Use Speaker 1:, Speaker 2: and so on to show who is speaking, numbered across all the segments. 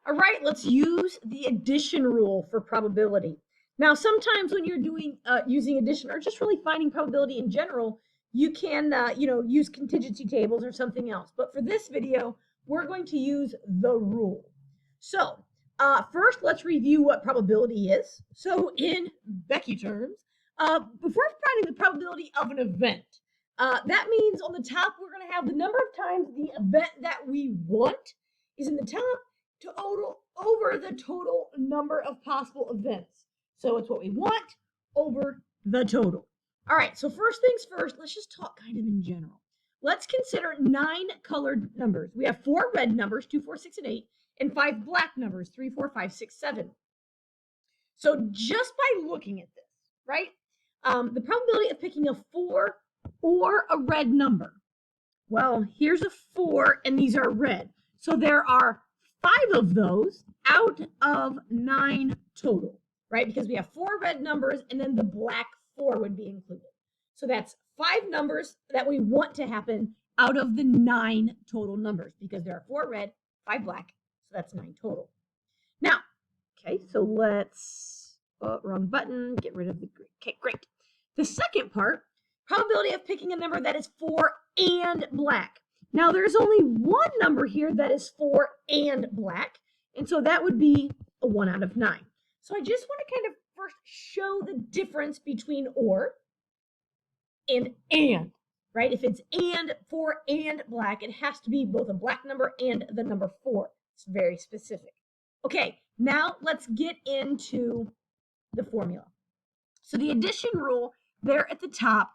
Speaker 1: All right, let's use the addition rule for probability. Now, sometimes when you're doing using addition or just really finding probability in general, you can use contingency tables or something else. But for this video, we're going to use the rule. So first, let's review what probability is. So in Becky terms, before finding the probability of an event, that means on the top, we're going to have the number of times the event that we want is in the top total over the total number of possible events. So it's what we want over the total. All right, so first things first, let's just talk kind of in general. Let's consider 9 colored numbers. We have 4 red numbers, 2, 4, 6, and 8, and 5 black numbers, 3, 4, 5, 6, 7. So just by looking at this, right, the probability of picking a 4 or a red number. Well, here's a 4, and these are red. So there are 5 of those out of 9 total, right? Because we have 4 red numbers, and then the black 4 would be included. So that's 5 numbers that we want to happen out of the 9 total numbers, because there are 4 red, 5 black, so that's 9 total. Now, okay, so let's, wrong button, get rid of the, okay, great. The second part, probability of picking a number that is 4 and black. Now, there's only one number here that is 4 and black, and so that would be a 1 out of 9. So I just want to kind of first show the difference between or and, right? If it's and 4 and black, it has to be both a black number and the number 4. It's very specific. Okay, now let's get into the formula. So the addition rule there at the top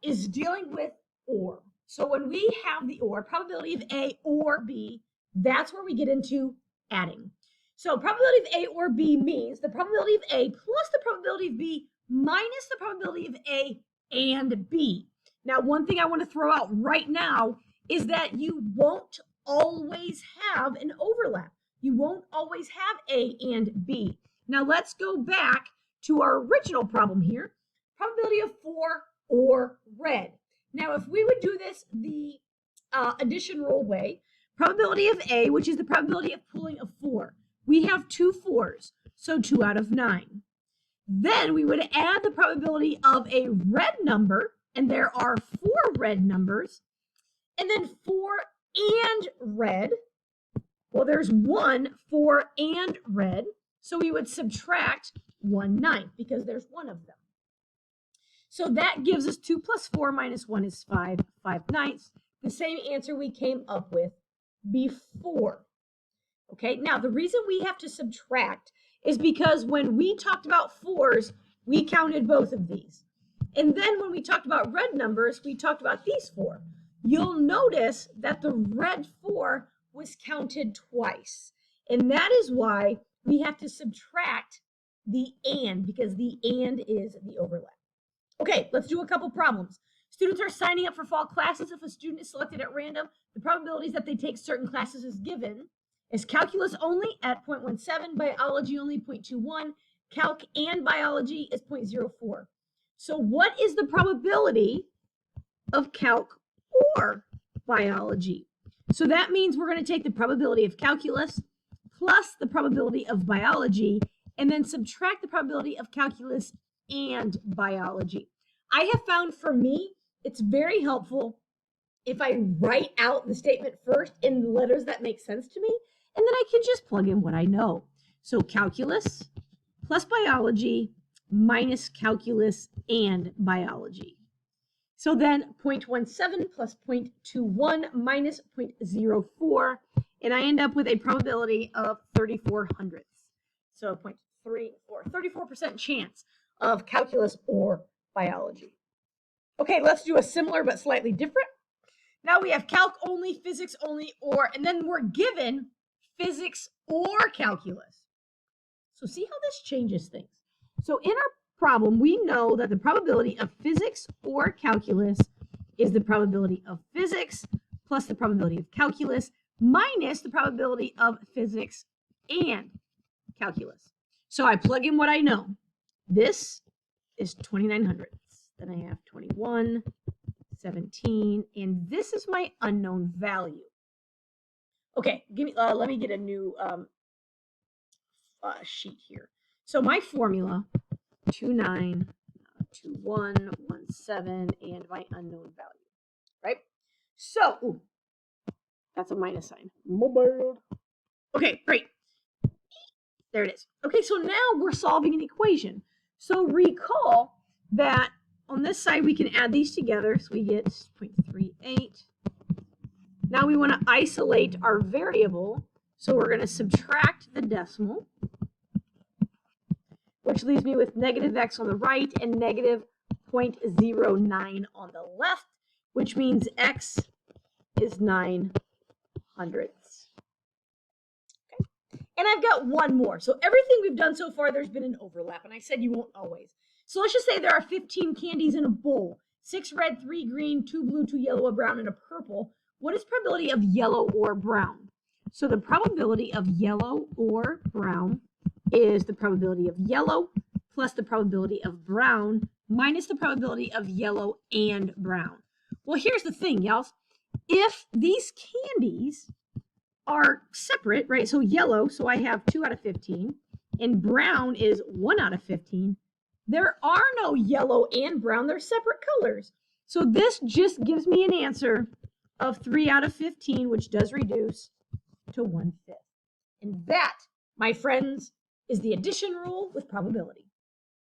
Speaker 1: is dealing with or. So when we have the or, probability of A or B, that's where we get into adding. So probability of A or B means the probability of A plus the probability of B minus the probability of A and B. Now, one thing I want to throw out right now is that you won't always have an overlap. You won't always have A and B. Now, let's go back to our original problem here. Probability of 4 or red. Now, if we would do this the addition rule way, probability of A, which is the probability of pulling a 4, we have 2 4s, so 2 out of 9. Then we would add the probability of a red number, and there are 4 red numbers, and then 4 and red. Well, there's 1, 4 and red, so we would subtract 1/9 because there's 1 of them. So that gives us 2 plus 4 minus 1 is 5, 5/9, the same answer we came up with before. Okay, now the reason we have to subtract is because when we talked about 4s, we counted both of these. And then when we talked about red numbers, we talked about these 4. You'll notice that the red 4 was counted twice. And that is why we have to subtract the and, because the and is the overlap. Okay, let's do a couple problems. Students are signing up for fall classes. If a student is selected at random, the probabilities that they take certain classes is given. Is calculus only at 0.17, biology only 0.21, calc and biology is 0.04. So what is the probability of calc or biology? So that means we're going to take the probability of calculus plus the probability of biology and then subtract the probability of calculus and biology. I have found for me, it's very helpful if I write out the statement first in the letters that make sense to me, and then I can just plug in what I know. So calculus plus biology minus calculus and biology. So then 0.17 plus 0.21 minus 0.04, and I end up with a probability of 34 hundredths. So 0.34, 34% chance of calculus or biology. Okay, let's do a similar but slightly different. Now we have calc only, physics only, or, and then we're given physics or calculus. So see how this changes things. So in our problem, we know that the probability of physics or calculus is the probability of physics plus the probability of calculus minus the probability of physics and calculus. So I plug in what I know. This is 29 hundredths. Then I have 21, 17, and this is my unknown value. Okay, let me get a new sheet here. So my formula, 29, 21, 17, and my unknown value, right? So, ooh, that's a minus sign. Okay, great. There it is. Okay, so now we're solving an equation. So recall that on this side we can add these together. So we get 0.38. Now we want to isolate our variable. So we're going to subtract the decimal, which leaves me with negative x on the right and negative 0.09 on the left, which means x is 9 hundredths. Okay. And I've got one more. So everything we've done so far, there's been an overlap, and I said you won't always. So let's just say there are 15 candies in a bowl, 6 red, 3 green, 2 blue, 2 yellow, a brown, and a purple. What is probability of yellow or brown? So the probability of yellow or brown is the probability of yellow plus the probability of brown minus the probability of yellow and brown. Well, here's the thing, y'all. If these candies are separate, right? So yellow, so I have 2 out of 15, and brown is 1 out of 15. There are no yellow and brown. They're separate colors. So this just gives me an answer of 3 out of 15, which does reduce to 1/5. And that, my friends, is the addition rule with probability.